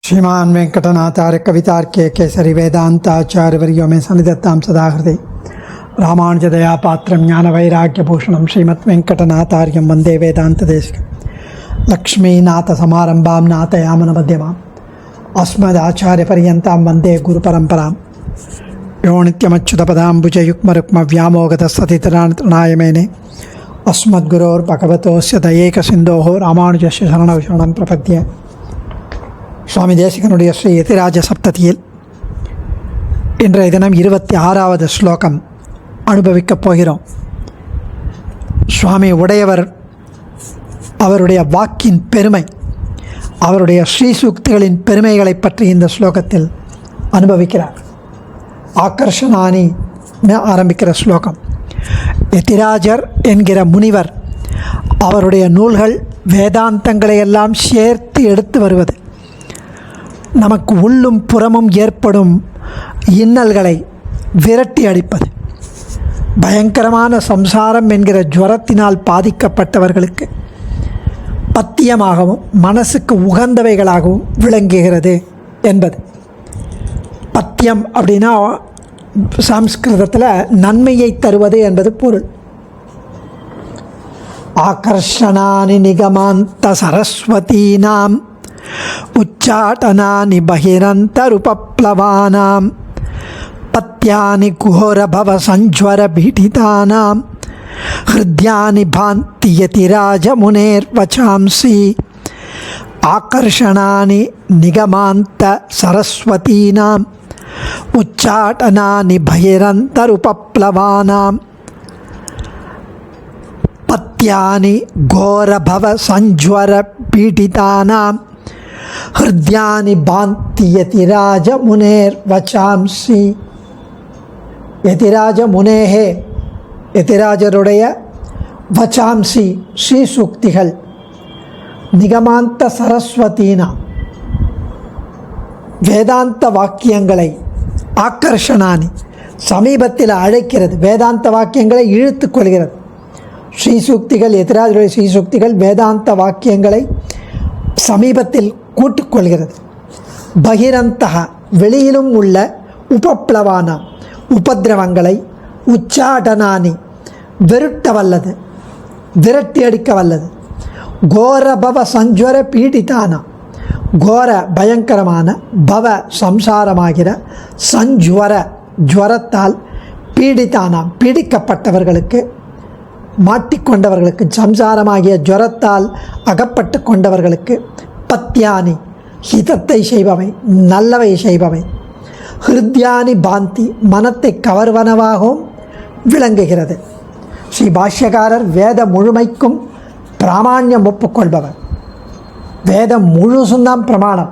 श्रीमान वेंकटनाथार्य कवितार्के केसरी वेदांताचार्यवर्यो में सन्निधत्तां सदा हृदय रामानुजदया पात्रं ज्ञानवैराग्यभूषणं श्रीमद् वेंकटनाथार्यं वन्दे वेदान्तदेशिकं लक्ष्मीनाथसमारम्भां नाथयामनमध्यमाम् अस्मदाचार्यपर्यन्तां वन्दे गुरुपरम्परां यो नित्यमच्युतपदाम्बुजयुग्मरुक्मव्यामोगतस्ततितराणाय मेने अस्मद्गुरोर्भगवतोस्य दयैकसिन्धोः रामानुजस्य शरणौ शरणं प्रपद्ये. சுவாமி தேசிகனுடைய ஸ்ரீ யதிராஜ சப்ததியில் இன்றைய தினம் 26வது ஸ்லோகம் அனுபவிக்கப் போகிறோம். சுவாமி உடையவர் அவருடைய வாக்கின் பெருமை, அவருடைய ஸ்ரீசூக்திகளின் பெருமைகளை பற்றி இந்த ஸ்லோகத்தில் அனுபவிக்கிறார். ஆகர்ஷணானி ஆரம்பிக்கிற ஸ்லோகம். யதிராஜர் என்கிற முனிவர் அவருடைய நூல்கள் வேதாந்தங்களை எல்லாம் சேர்த்து எடுத்து வருவது, நமக்கு உள்ளும் புறமும் ஏற்படும் இன்னல்களை விரட்டி அடிப்பது, பயங்கரமான சம்சாரம் என்கிற ஜுவரத்தினால் பாதிக்கப்பட்டவர்களுக்கு பத்தியமாகவும் மனசுக்கு உகந்தவைகளாகவும் விளங்குகிறது என்பது. பத்தியம் அப்படின்னா சம்ஸ்கிருதத்தில் நன்மையை தருவது என்பது பொருள். ஆகர்ஷணானி நிகமாந்த சரஸ்வதீனாம் உச்சாடனானி பகிரந்தருபப்ளவானாம் பத்யானி குஹோரபவ சஞ்ச்வர பீடிதானாம் ஹிருத்யானி பாந்தி யதிராஜ முனேர்வசாம்சி. ஆகர்ஷணானி நிகமாந்த சரஸ்வதீனாம் உச்சாடனானி பகிரந்தருபப்ளவானாம் பத்யானி கோரபவ சஞ்ச்வர பீடிதானாம் ஹிருத்யானி பாந்தி யதிராஜ முனேர் வசாம்சி. யதிராஜ முனேஹே, யதிராஜருடைய வசாம்சி ஸ்ரீசூக்திகள் நிகமாந்த சரஸ்வதீனா வேதாந்த வாக்கியங்களை ஆகர்ஷணானி சமீபத்தில் அழைக்கிறது, வேதாந்த வாக்கியங்களை இழுத்து கொள்கிறது. ஸ்ரீசூக்திகள், யதிராஜருடைய ஸ்ரீசூக்திகள் வேதாந்த வாக்கியங்களை சமீபத்தில் கூட்டுக்கொள்கிறது. பகிரந்தக வெளியிலும் உள்ள உபப்ளவான உபதிரவங்களை உச்சாடனானி விரட்ட வல்லது, விரட்டி அடிக்க வல்லது. கோரபவ சஞ்சுவர பீடிதானா கோர பயங்கரமான, பவ சம்சாரமாகிற, சஞ்சுவர ஜுவரத்தால், பீடிதானாம் பீடிக்கப்பட்டவர்களுக்கு, மாட்டிக்கொண்டவர்களுக்கு, சம்சாரமாகிய ஜுவரத்தால் அகப்பட்டு கொண்டவர்களுக்கு, பத்யானி ஹிதத்தை செய்பவை, நல்லவை செய்பவை, ஹிருத்யானி பாந்தி மனத்தை கவர்வனவாகவும் விளங்குகிறது. ஸ்ரீ பாஷ்யகாரர் வேத முழுமைக்கும் பிராமாண்யம் ஒப்புக்கொள்பவர். வேதம் முழுசுந்தான் பிரமாணம்.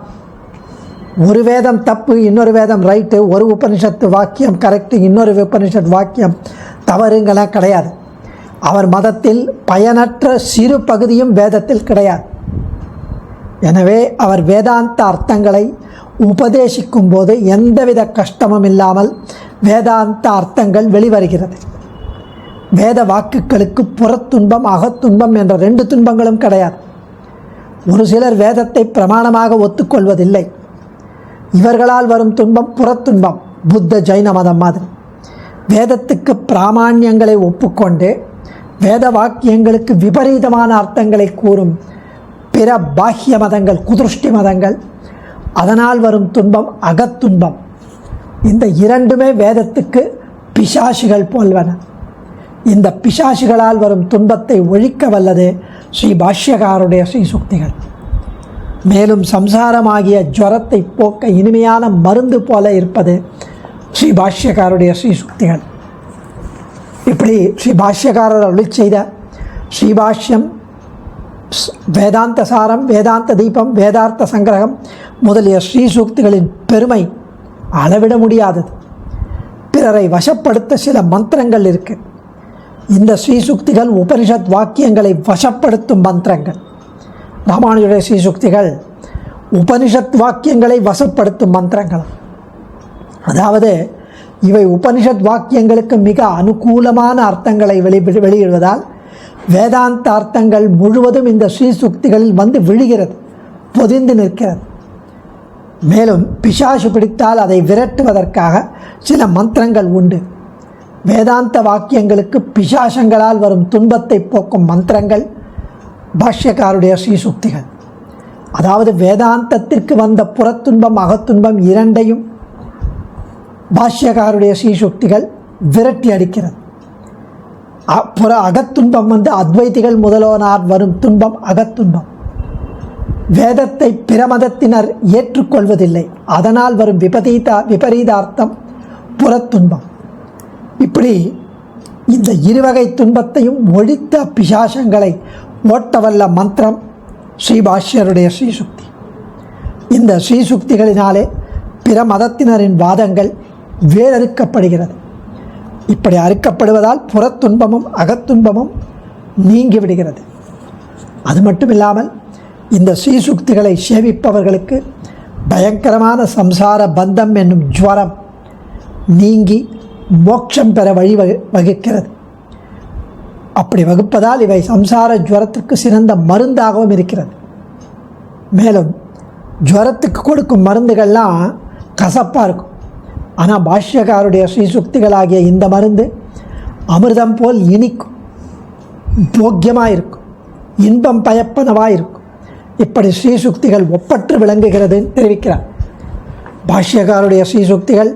ஒரு வேதம் தப்பு, இன்னொரு வேதம் ரைட்டு, ஒரு உபனிஷத்து வாக்கியம் கரெக்டு, இன்னொரு உபனிஷத் வாக்கியம் தவறுங்கெல்லாம் கிடையாது. அவர் மதத்தில் பயனற்ற சிறு பகுதியும் வேதத்தில் கிடையாது. எனவே அவர் வேதாந்த அர்த்தங்களை உபதேசிக்கும் போது எந்தவித கஷ்டமும் இல்லாமல் வேதாந்த அர்த்தங்கள் வெளிவருகிறது. வேத வாக்குகளுக்கு புறத்துன்பம் அகத்துன்பம் என்ற 2 துன்பங்களும் கிடையாது. ஒரு சிலர் வேதத்தை பிரமாணமாக ஒத்துக்கொள்வதில்லை. இவர்களால் வரும் துன்பம் புறத்துன்பம். புத்த ஜைன மதம் மாதிரி வேதத்துக்கு பிராமாண்யங்களை ஒப்புக்கொண்டு வேத வாக்கியங்களுக்கு விபரீதமான அர்த்தங்களை கூறும் பிற பாஹ்ய மதங்கள், குதுஷ்டி மதங்கள், அதனால் வரும் துன்பம் அகத்துன்பம். இந்த 2மே வேதத்துக்கு பிசாசுகள் போல்வன. இந்த பிசாசுகளால் வரும் துன்பத்தை ஒழிக்க வல்லது ஸ்ரீ பாஷ்யகாருடைய ஸ்ரீசூக்திகள். மேலும் சம்சாரமாகிய ஜுவரத்தை போக்க இனிமையான மருந்து போல இருப்பது ஸ்ரீ பாஷ்யகாருடைய ஸ்ரீசூக்திகள். இப்படி ஸ்ரீ பாஷ்யகாரர் அருளிச் செய்த ஸ்ரீபாஷ்யம், வேதாந்த சாரம், வேதாந்த தீபம், வேதார்த்த சங்கிரகம் முதலிய ஸ்ரீசூக்திகளின் பெருமை அளவிட முடியாதது. பிறரை வசப்படுத்த சில மந்திரங்கள் இருக்கு. இந்த ஸ்ரீசூக்திகள் உபனிஷத் வாக்கியங்களை வசப்படுத்தும் மந்திரங்கள். ராமானுஜருடைய ஸ்ரீசூக்திகள் உபனிஷத் வாக்கியங்களை வசப்படுத்தும் மந்திரங்கள். அதாவது இவை உபனிஷத் வாக்கியங்களுக்கு மிக அனுகூலமான அர்த்தங்களை வெளியிடுவதால் வேதாந்த அர்த்தங்கள் முழுவதும் இந்த ஸ்ரீசூக்திகளில் வந்து விழுகிறது, பொதிந்து நிற்கிறது. மேலும் பிசாசு பிடித்தால் அதை விரட்டுவதற்காக சில மந்திரங்கள் உண்டு. வேதாந்த வாக்கியங்களுக்கு பிசாசங்களால் வரும் துன்பத்தை போக்கும் மந்திரங்கள் பாஷ்யக்காருடைய ஸ்ரீசுக்திகள். அதாவது வேதாந்தத்திற்கு வந்த புறத்துன்பம் அகத்துன்பம் இரண்டையும் பாஷ்யக்காருடைய ஸ்ரீசுக்திகள் விரட்டி அடிக்கிறது. அகத்துன்பம் அத்வைதிகள் முதலோனார் வரும் துன்பம் அகத்துன்பம். வேதத்தை பிற மதத்தினர் ஏற்றுக்கொள்வதில்லை, அதனால் வரும் விபரீதார்த்தம் புறத்துன்பம். இப்படி இந்த இருவகை துன்பத்தையும் ஒழித்த பிசாசங்களை ஓட்டவல்ல மந்திரம் ஸ்ரீபாஷ்யருடைய ஸ்ரீசுக்தி. இந்த ஸ்ரீசுக்திகளினாலே பிற மதத்தினரின் வாதங்கள் வேறறுக்கப்படுகிறது. இப்படி அறுக்கப்படுவதால் புறத்துன்பமும் அகத்துன்பமும் நீங்கிவிடுகிறது. அது மட்டுமில்லாமல் இந்த ஸ்ரீசுக்திகளை சேவிப்பவர்களுக்கு பயங்கரமான சம்சார பந்தம் என்னும் ஜுவரம் நீங்கி மோட்சம் பெற வழி வகுக்கிறது. அப்படி வகுப்பதால் இவை சம்சார ஜுவரத்திற்கு சிறந்த மருந்தாகவும் இருக்கிறது. மேலும் ஜுவரத்துக்கு கொடுக்கும் மருந்துகள்லாம் கசப்பாக இருக்கும். ஆனால் பாஷ்யக்காருடைய ஸ்ரீசுக்திகளாகிய இந்த மருந்து அமிர்தம் போல் இனிக்கும், போக்கியமாக இருக்கும், இன்பம் பயப்பனவாக இருக்கும். இப்படி ஸ்ரீசுக்திகள் ஒப்பற்று விளங்குகிறதுன்னு தெரிவிக்கிறார். பாஷ்யக்காருடைய ஸ்ரீசுக்திகள்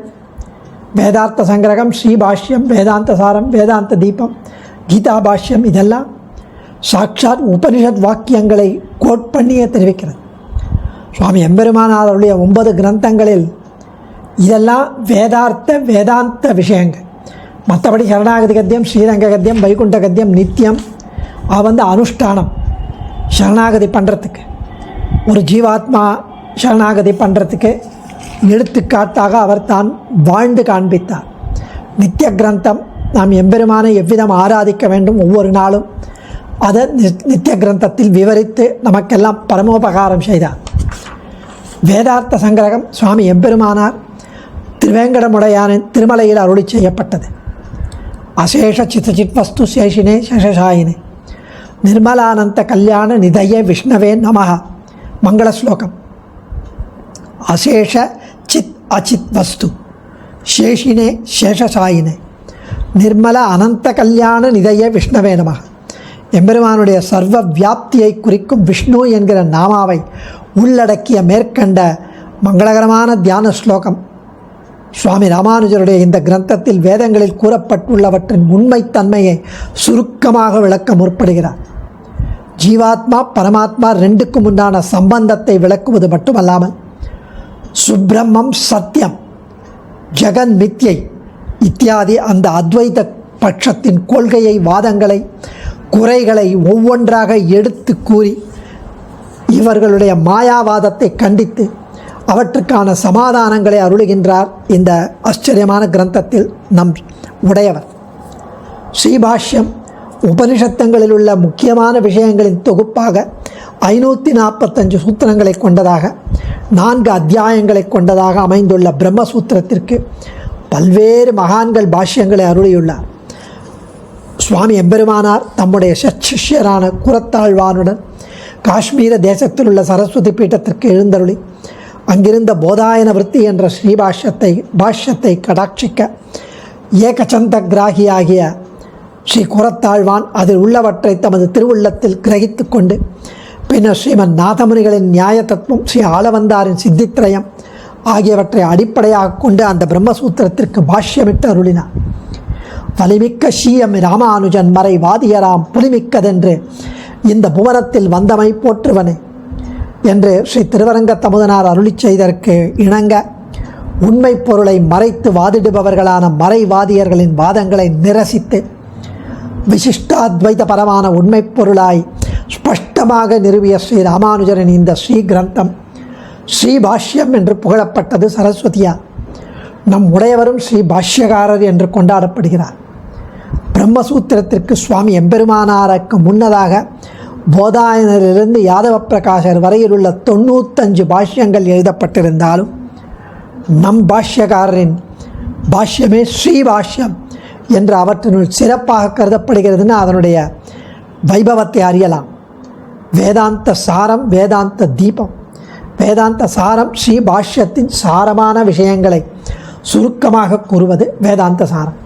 வேதார்த்த சங்கிரகம், ஸ்ரீபாஷ்யம், வேதாந்த சாரம், வேதாந்த தீபம், கீதா பாஷ்யம் இதெல்லாம் சாட்சாத் உபனிஷத் வாக்கியங்களை கோட் பண்ணியே தெரிவிக்கிறது. சுவாமி எம்பெருமானாருடைய 9 கிரந்தங்களில் இதெல்லாம் வேதாந்த விஷயங்கள். மற்றபடி சரணாகதி கத்தியம், ஸ்ரீரங்க கத்தியம், வைகுண்ட கத்தியம் நித்தியம் அனுஷ்டானம். சரணாகதி பண்ணுறதுக்கு ஒரு ஜீவாத்மா சரணாகதி பண்ணுறதுக்கு எடுத்துக்காட்டாக அவர் தான் வாழ்ந்து காண்பித்தார். நித்திய கிரந்தம் நாம் எம்பெருமானை எவ்விதம் ஆராதிக்க வேண்டும் ஒவ்வொரு நாளும் அதை நித்திய கிரந்தத்தில் விவரித்து நமக்கெல்லாம் பரமோபகாரம் செய்தார். வேதார்த்த சங்கிரகம் சுவாமி எம்பெருமானார் திருவேங்கடமுடையானின் திருமலையில் அருளி செய்யப்பட்டது. அசேஷ சித்தச்சித் வஸ்து சேஷினே சேஷசாயினே நிர்மலானந்த கல்யாண நிதய விஷ்ணவே நமஹ. மங்கள ஸ்லோகம். அசேஷ சித் அச்சித் வஸ்து சேஷினே சேஷசாயினே நிர்மல அனந்த கல்யாண நிதய விஷ்ணவே நமஹ. எம்பெருமானுடைய சர்வ வியாப்தியை குறிக்கும் விஷ்ணு என்கிற நாமாவை உள்ளடக்கிய மேற்கண்ட மங்களகரமான தியான ஸ்லோகம் சுவாமி ராமானுஜருடைய இந்த கிரந்தத்தில் வேதங்களில் கூறப்பட்டுள்ளவற்றின் உண்மைத்தன்மையை சுருக்கமாக விளக்க முற்படுகிறார். ஜீவாத்மா பரமாத்மா ரெண்டுக்கும் உண்டான சம்பந்தத்தை விளக்குவது மட்டுமல்லாமல் சுப்பிரம்மம் சத்தியம், ஜெகன் மித்யை இத்தியாதி அந்த அத்வைத பட்சத்தின் கொள்கையை, வாதங்களை, குறைகளை ஒவ்வொன்றாக எடுத்து கூறி இவர்களுடைய மாயாவாதத்தை கண்டித்து அவற்றுக்கான சமாதானங்களை அருளுகின்றார் இந்த ஆச்சரியமான கிரந்தத்தில் நம் உடையவர். ஸ்ரீபாஷ்யம் உபனிஷத்தங்களில் உள்ள முக்கியமான விஷயங்களின் தொகுப்பாக 545 சூத்திரங்களை கொண்டதாக 4 அத்தியாயங்களை கொண்டதாக அமைந்துள்ள பிரம்மசூத்திரத்திற்கு பல்வேறு மகான்கள் பாஷ்யங்களை அருளியுள்ளார். சுவாமி எம்பெருமானார் தம்முடைய சிஷ்யரான குரத்தாழ்வானுடன் காஷ்மீர தேசத்தில் உள்ள சரஸ்வதி பீட்டத்திற்கு எழுந்தருளி அங்கிருந்த போதாயன விருத்தி என்ற பாஷ்யத்தை கடாட்சிக்க ஏகச்சந்த கிராகியாகிய ஸ்ரீ குரத்தாழ்வான் அதில் உள்ளவற்றை தமது திருவுள்ளத்தில் கிரகித்து கொண்டு பின்னர் ஸ்ரீமன் நாதமுனிகளின் நியாய தத்துவம், ஸ்ரீ ஆளவந்தாரின் சித்தித்ரயம் ஆகியவற்றை அடிப்படையாக கொண்டு அந்த பிரம்மசூத்திரத்திற்கு பாஷ்யமிட்டு அருளினார். வலிமிக்க ஸ்ரீயம் ராமானுஜன் மறை வாதியராம் புலிமிக்கதென்று இந்த புவனத்தில் வந்தமை போற்றுவனே என்று ஸ்ரீ திருவரங்க தமுதனார் அருளி செய்ததற்கு இணங்க உண்மை பொருளை மறைத்து வாதிடுபவர்களான மறைவாதியர்களின் வாதங்களை நிரசித்து விசிஷ்டாத்வைத பரமான உண்மை பொருளாய் ஸ்பஷ்டமாக நிறுவிய ஸ்ரீ ராமானுஜரின் இந்த ஸ்ரீ கிரந்தம் ஸ்ரீபாஷ்யம் என்று புகழப்பட்டது. சரஸ்வதியா நம் உடையவரும் ஸ்ரீ பாஷ்யகாரர் என்று கொண்டாடப்படுகிறார். பிரம்மசூத்திரத்திற்கு சுவாமி எம்பெருமானாருக்கு முன்னதாக போதாயனரிலிருந்து யாதவ பிரகாசர் வரையில் உள்ள 95 பாஷ்யங்கள் எழுதப்பட்டிருந்தாலும் நம் பாஷ்யக்காரரின் பாஷ்யமே ஸ்ரீபாஷ்யம் என்று அவற்றினுள் சிறப்பாக கருதப்படுகிறதுன்னு அதனுடைய வைபவத்தை அறியலாம். வேதாந்த சாரம், வேதாந்த தீபம், வேதாந்த சாரம் ஸ்ரீ பாஷ்யத்தின் சாரமான விஷயங்களை சுருக்கமாக கூறுவது வேதாந்த சாரம்.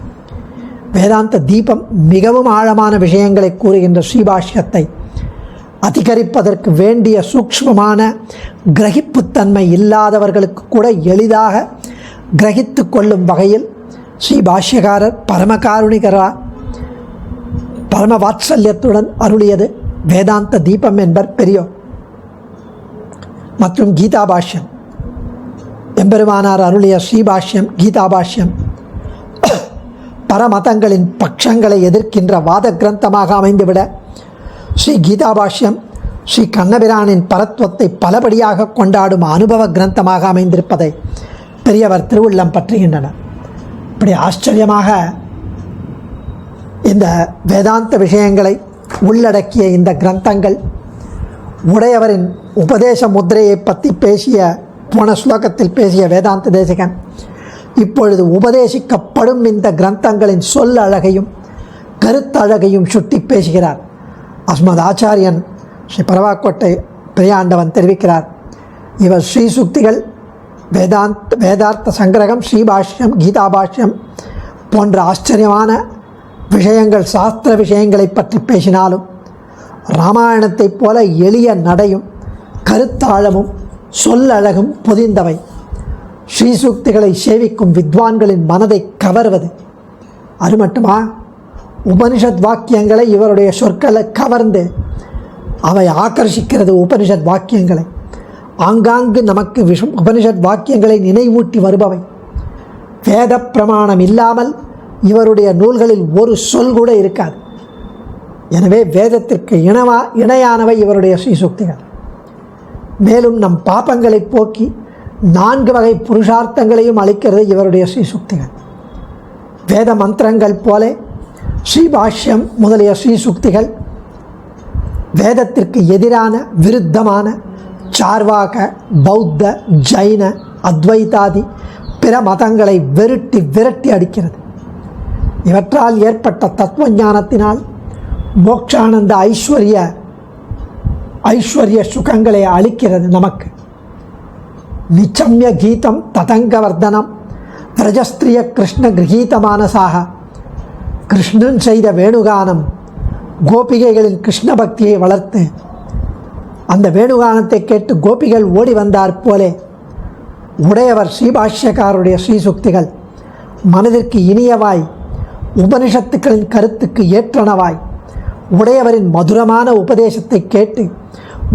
வேதாந்த தீபம் மிகவும் ஆழமான விஷயங்களை கூறுகின்ற ஸ்ரீபாஷ்யத்தை அதிகரிப்பதற்கு வேண்டிய சூக்ஷ்மமான கிரகிப்புத்தன்மை இல்லாதவர்களுக்கு கூட எளிதாக கிரகித்து கொள்ளும் வகையில் ஸ்ரீபாஷ்யகாரர் பரமகாருணிகரார் பரம வாத்சல்யத்துடன் அருளியது வேதாந்த தீபம் என்பர் பெரியோர். மற்றும் கீதாபாஷ்யம், எம்பெருமானார் அருளிய ஸ்ரீபாஷ்யம் கீதாபாஷ்யம் பரமதங்களின் பட்சங்களை எதிர்க்கின்ற வாத கிரந்தமாக அமைந்துவிட ஸ்ரீ கீதாபாஷ்யம் ஸ்ரீ கண்ணபிரானின் பரத்வத்தை பலபடியாக கொண்டாடும் அனுபவ கிரந்தமாக அமைந்திருப்பதை பெரியவர் திருவுள்ளம் பற்றுகின்றனர். இப்படி ஆச்சரியமாக இந்த வேதாந்த விஷயங்களை உள்ளடக்கிய இந்த கிரந்தங்கள் உடையவரின் உபதேச முத்திரையை பற்றி பேசிய போன ஸ்லோகத்தில் பேசிய வேதாந்த தேசிகன் இப்பொழுது உபதேசிக்கப்படும் இந்த கிரந்தங்களின் சொல் அழகையும் கருத்தழகையும் சுட்டி பேசுகிறார். அஸ்மத் ஆச்சாரியன் ஸ்ரீ பரவாக்கோட்டை பெரியாண்டவன் தெரிவிக்கிறார், இவர் ஸ்ரீசுக்திகள், வேதார்த்த சங்கிரகம், ஸ்ரீபாஷ்யம், கீதாபாஷ்யம் போன்ற ஆச்சரியமான விஷயங்கள், சாஸ்திர விஷயங்களை பற்றி பேசினாலும் இராமாயணத்தைப் போல எளிய நடையும் கருத்தாழமும் சொல்லழகும் பொதிந்தவை. ஸ்ரீசூக்திகளை சேவிக்கும் வித்வான்களின் மனதை கவர்வது. அது மட்டுமா, உபனிஷத் வாக்கியங்களை இவருடைய சொற்களை கவர்ந்து அவை ஆக்கர்ஷிக்கிறது. உபனிஷத் வாக்கியங்களை ஆங்காங்கு நமக்கு உபனிஷத் வாக்கியங்களை நினைவூட்டி வருபவை. வேத பிரமாணம் இல்லாமல் இவருடைய நூல்களில் ஒரு சொல் கூட இருக்காது. எனவே வேதத்திற்கு இணையானவை இவருடைய ஸ்ரீசூக்திகள். மேலும் நம் பாபங்களை போக்கி 4 வகை புருஷார்த்தங்களையும் அளிக்கிறது இவருடைய ஸ்ரீசூக்திகள். வேத மந்திரங்கள் போல ஸ்ரீபாஷ்யம் முதலிய ஸ்ரீசூக்திகள் வேதத்திற்கு எதிரான விருத்தமான சார்வாக, பௌத்த, ஜைன, அத்வைதாதி பிற மதங்களை விரட்டி அடிக்கிறது. இவற்றால் ஏற்பட்ட தத்துவ ஞானத்தினால் மோட்சானந்த ஐஸ்வர்ய சுகங்களை அளிக்கிறது நமக்கு. நிச்சம்ய கீதம் ததங்கவர்தனம் விரஜஸ்திரிய கிருஷ்ண கிரகீத மானசாக. கிருஷ்ணன் செய்த வேணுகானம் கோபிகைகளின் கிருஷ்ண பக்தியை வளர்த்து அந்த வேணுகானத்தை கேட்டு கோபிகள் ஓடி வந்தார் போலே உடையவர் ஸ்ரீபாஷ்யக்காரருடைய ஸ்ரீசுக்திகள் மனதிற்கு இனியவாய், உபனிஷத்துக்களின் கருத்துக்கு ஏற்றனவாய், உடையவரின் மதுரமான உபதேசத்தை கேட்டு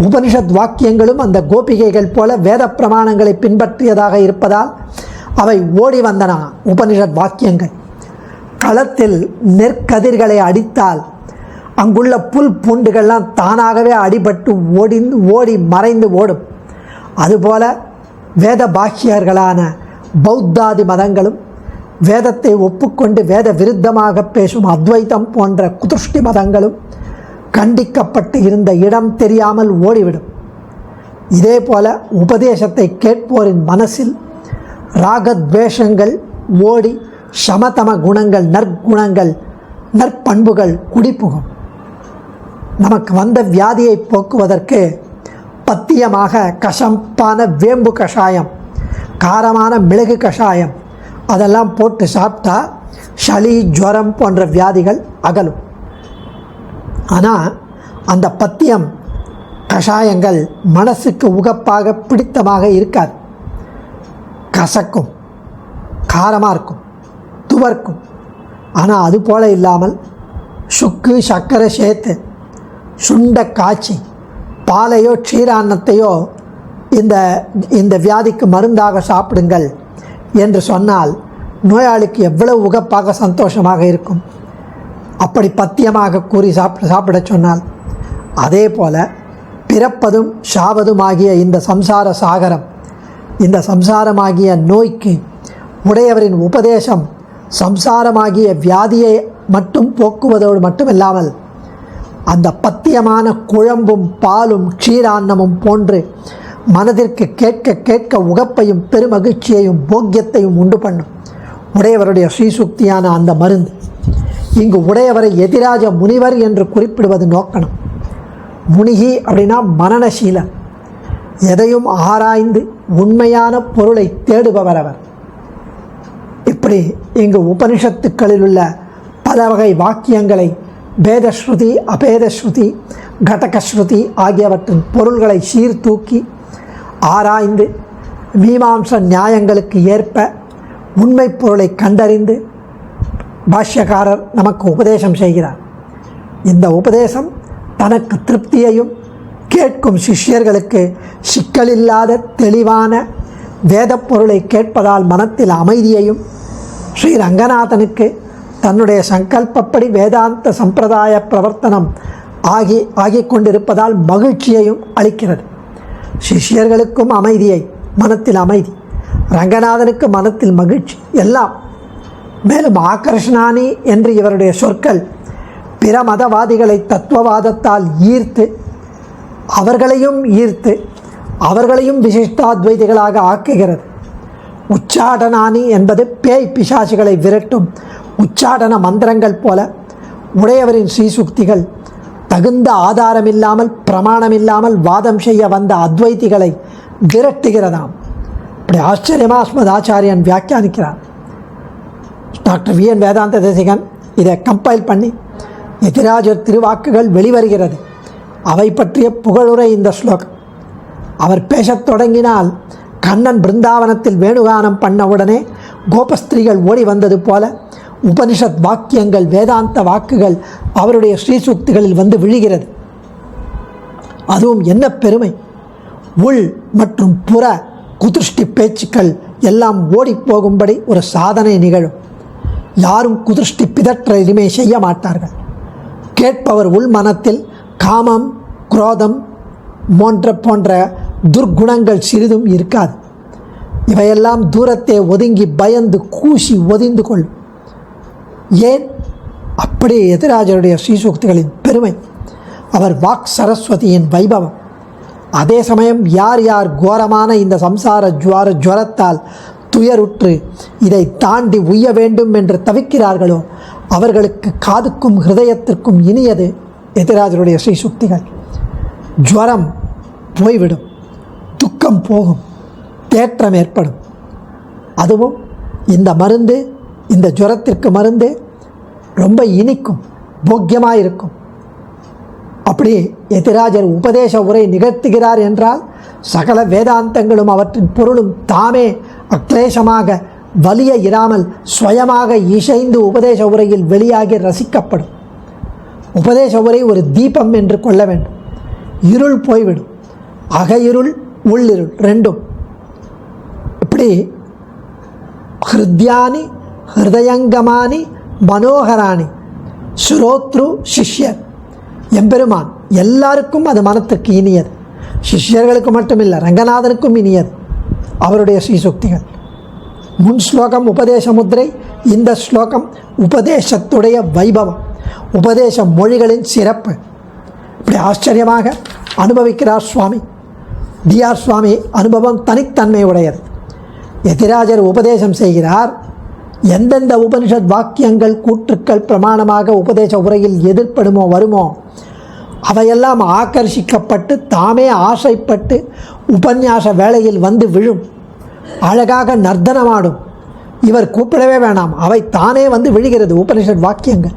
உபனிஷத் வாக்கியங்களும் அந்த கோபிகைகள் போல வேத பிரமாணங்களை பின்பற்றியதாக இருப்பதால் அவை ஓடி வந்தன. உபனிஷத் வாக்கியங்கள் களத்தில் நெற்கதிர்களை அடித்தால் அங்குள்ள புல் பூண்டுகள்லாம் தானாகவே அடிபட்டு ஓடி மறைந்து ஓடும். அதுபோல வேத பாக்கியர்களான பௌத்தாதி மதங்களும் வேதத்தை ஒப்புக்கொண்டு வேத விருத்தமாக பேசும் அத்வைத்தம் போன்ற குதுஷ்டி மதங்களும் கண்டிக்கப்பட்டு இருந்த இடம் தெரியாமல் ஓடிவிடும். இதே போல உபதேசத்தை கேட்போரின் மனசில் ராகத்வேஷங்கள் ஓடி சமதம குணங்கள், நற்குணங்கள், நற்பண்புகள் குடிப்புகும். நமக்கு வந்த வியாதியை போக்குவதற்கு பத்தியமாக கசப்பான வேம்பு கஷாயம், காரமான மிளகு கஷாயம் அதெல்லாம் போட்டு சாப்பிட்டா சளி, ஜுரம் போன்ற வியாதிகள் அகலும். ஆனால் அந்த பத்தியம் கஷாயங்கள் மனசுக்கு உகப்பாக பிடித்தமாக இருக்காது. கசக்கும், காரமாக இருக்கும், துவர்க்கும். ஆனால் அது போல் இல்லாமல் சுக்கு சர்க்கரை சேர்த்து சுண்ட காய்ச்சி பாலையோ க்ஷீரான்னத்தையோ இந்த வியாதிக்கு மருந்தாக சாப்பிடுங்கள் என்று சொன்னால் நோயாளிக்கு எவ்வளவு உகப்பாக சந்தோஷமாக இருக்கும். அப்படி பத்தியமாக கூறி சாப்பிட சொன்னால், அதே போல் பிறப்பதும் சாவதுமாகிய இந்த சம்சார சாகரம், இந்த சம்சாரமாகிய நோய்க்கு உடையவரின் உபதேசம் சம்சாரமாகிய வியாதியை மட்டும் போக்குவதோடு மட்டுமில்லாமல் அந்த பத்தியமான குழம்பும் பாலும் க்ஷீரான்னமும் போன்று மனதிற்கு கேட்க கேட்க உகப்பையும் பெருமகிழ்ச்சியையும் போக்கியத்தையும் உண்டு பண்ணும் உடையவருடைய ஸ்ரீசுக்தியான அந்த மருந்து. இங்கு உடையவரை எதிராஜ முனிவர் என்று குறிப்பிடுவது நோக்கணும். முனிகி அப்படின்னா மனநசீலன். எதையும் ஆராய்ந்து உண்மையான பொருளை தேடுபவர் அவர். இப்படி இங்கு உபனிஷத்துக்களில் உள்ள பல வகை வாக்கியங்களை பேதஸ்ருதி, அபேதஸ்ருதி, கடகஸ்ருதி ஆகியவற்றின் பொருள்களை சீர்தூக்கி ஆராய்ந்து மீமாம்ச நியாயங்களுக்கு ஏற்ப உண்மை பொருளை கண்டறிந்து பாஷ்யக்காரர் நமக்கு உபதேசம் செய்கிறார். இந்த உபதேசம் தனக்கு திருப்தியையும் கேட்கும் சிஷ்யர்களுக்கு சிக்கலில்லாத தெளிவான வேத பொருளை கேட்பதால் மனத்தில் அமைதியையும், ஸ்ரீ ரங்கநாதனுக்கு தன்னுடைய சங்கல்பப்படி வேதாந்த சம்பிரதாய பிரவர்த்தனம் ஆகி கொண்டிருப்பதால் மகிழ்ச்சியையும் அளிக்கிறது. சிஷ்யர்களுக்கும் அமைதியை, மனத்தில் அமைதி, ரங்கநாதனுக்கு மனத்தில் மகிழ்ச்சி எல்லாம். மேலும் ஆகர்ஷணானி என்று இவருடைய சொற்கள் பிற மதவாதிகளை தத்துவவாதத்தால் அவர்களையும் விசிஷ்டாத்வைதிகளாக ஆக்குகிறது. உச்சாடனானி என்பது பேய் பிசாசுகளை விரட்டும் உச்சாடன மந்திரங்கள் போல உடையவரின் ஸ்ரீசுக்திகள் தகுந்த ஆதாரமில்லாமல் பிரமாணமில்லாமல் வாதம் செய்ய வந்த அத்வைதிகளை விரட்டுகிறதாம். இப்படி ஆச்சரியமாக அஸ்மத் ஆச்சாரியன் வியாக்கியானிக்கிறார். டாக்டர் வி.என். வேதாந்த தேசிகன் இதை கம்பைல் பண்ணி எதிராஜர் திருவாக்குகள் வெளிவருகிறது. அவை பற்றிய புகழுரை இந்த ஸ்லோகம். அவர் பேசத் தொடங்கினால் கண்ணன் பிருந்தாவனத்தில் வேணுகானம் பண்ணவுடனே கோபஸ்திரீகள் ஓடி வந்தது போல உபனிஷத் வாக்கியங்கள், வேதாந்த வாக்குகள் அவருடைய ஸ்ரீசுக்திகளில் வந்து விழுகிறது. அதுவும் என்ன பெருமை! உள் மற்றும் புற குதிருஷ்டி பேச்சுக்கள் எல்லாம் ஓடி போகும்படி ஒரு சாதனை நிகழும். யாரும் குதிருஷ்டி பிதற்ற இனிமே செய்ய மாட்டார்கள். கேட்பவர் உள் மனத்தில் காமம், குரோதம் போன்ற துர்குணங்கள் சிறிதும் இருக்காது. இவையெல்லாம் தூரத்தை ஒதுங்கி பயந்து கூசி ஒதிந்து கொள்ளும். ஏன்? அப்படியே எதிராஜருடைய ஸ்ரீசூக்திகளின் பெருமை, அவர் வாக் சரஸ்வதியின் வைபவம். அதே சமயம் யார் யார் கோரமான இந்த சம்சார ஜுவரத்தால் துயருற்று இதை தாண்டி உய்ய வேண்டும் என்று தவிக்கிறார்களோ அவர்களுக்கு காதுக்கும் ஹிருதயத்திற்கும் இனியது எதிராஜருடைய ஸ்ரீசுக்திகள். ஜுவரம் போய்விடும், துக்கம் போகும், தேற்றம் ஏற்படும். அதுவும் இந்த மருந்து, இந்த ஜுரத்திற்கு மருந்து ரொம்ப இனிக்கும், போக்கியமாக இருக்கும். அப்படி எதிராஜர் உபதேச உரை நிகழ்த்துகிறார் என்றால் சகல வேதாந்தங்களும் அவற்றின் பொருளும் தாமே அக்லேசமாக வலிய இராமல் சுயமாக இசைந்து உபதேச உரையில் வெளியாகி ரசிக்கப்படும். உபதேச உரை ஒரு தீபம் என்று கொள்ள வேண்டும். இருள் போய்விடும், அக இருள் உள்ளிருள் ரெண்டும். இப்படி ஹிருத்யானி ஹிருதயங்கமானி மனோகராணி ஸ்ரோத்ரு சிஷ்யர். எம்பெருமான் எல்லாருக்கும் அது மனத்துக்கு இனியது. சிஷ்யர்களுக்கு மட்டுமில்லை, ரங்கநாதனுக்கும் இனியது அவருடைய ஸ்ரீசுக்திகள். முன் ஸ்லோகம் உபதேச முத்திரை, இந்த ஸ்லோகம் உபதேசத்துடைய வைபவம், உபதேச மொழிகளின் சிறப்பு. இப்படி ஆச்சரியமாக அனுபவிக்கிறார் சுவாமி. டிஆர் சுவாமி அனுபவம் தனித்தன்மை உடையது. எதிராஜர் உபதேசம் செய்கிறார். எந்தெந்த உபனிஷத் வாக்கியங்கள் கூற்றுக்கள் பிரமாணமாக உபதேச உரையில் எதிர்ப்படுமோ வருமோ அவையெல்லாம் ஆக்கர்ஷிக்கப்பட்டு தாமே ஆசைப்பட்டு உபன்யாச வேளையில் வந்து விழும். அழகாக நர்த்தனமாடும். இவர் கூப்பிடவே வேணாம், அவை தானே வந்து விழுகிறது உபனிஷத் வாக்கியங்கள்.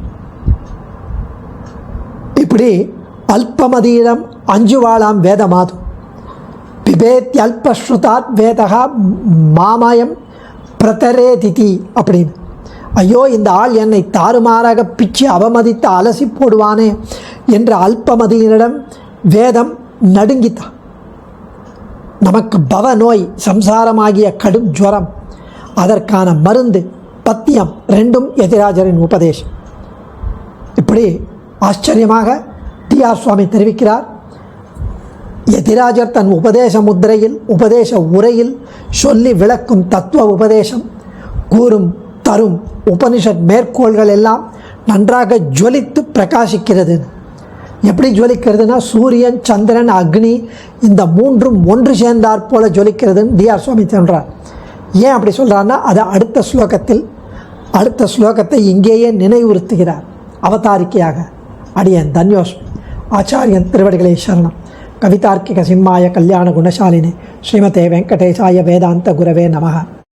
இப்படி அல்பமதீரம் அஞ்சுவாளாம் வேதமாது பிபேத்யல்பஸ்ருதாத் வேதகா மாமயம் பிரதரேதிதி அப்படின்னு. ஐயோ, இந்த ஆள் என்னை தாறுமாறாக பிச்சு அவமதித்து அலசி போடுவானே என்ற அல்பமதியினிடம் வேதம் நடுங்கித்தான். நமக்கு பவ நோய், சம்சாரமாகிய கடும் ஜுவரம், அதற்கான மருந்து பத்தியம் ரெண்டும் எதிராஜரின் உபதேசம். இப்படி ஆச்சரியமாக டிஆர் சுவாமி தெரிவிக்கிறார். எதிராஜர் தன் உபதேச முத்திரையில், உபதேச உரையில் சொல்லி விளக்கும் தத்துவ உபதேசம் கூறும் தரும் உபனிஷத் மேற்கோள்கள் எல்லாம் நன்றாக ஜுவலித்து பிரகாசிக்கிறது. எப்படி ஜுவலிக்கிறதுனா, சூரியன், சந்திரன், அக்னி இந்த மூன்றும் ஒன்று சேர்ந்தாற் போல ஜொலிக்கிறதுன்னு டிஆர் சுவாமி சொல்கிறார். ஏன் அப்படி சொல்கிறாருன்னா, அதை அடுத்த ஸ்லோகத்தை இங்கேயே நினைவுறுத்துகிறார் அவதாரிக்கையாக. அடியன் தன்யோஸ்மி. ஆச்சாரியன் திருவடிகளை சரணம். கவிதார்க்கிக சிம்மாய கல்யாண குணசாலினி ஸ்ரீமதே வெங்கடேசாய வேதாந்த குரவே நமः.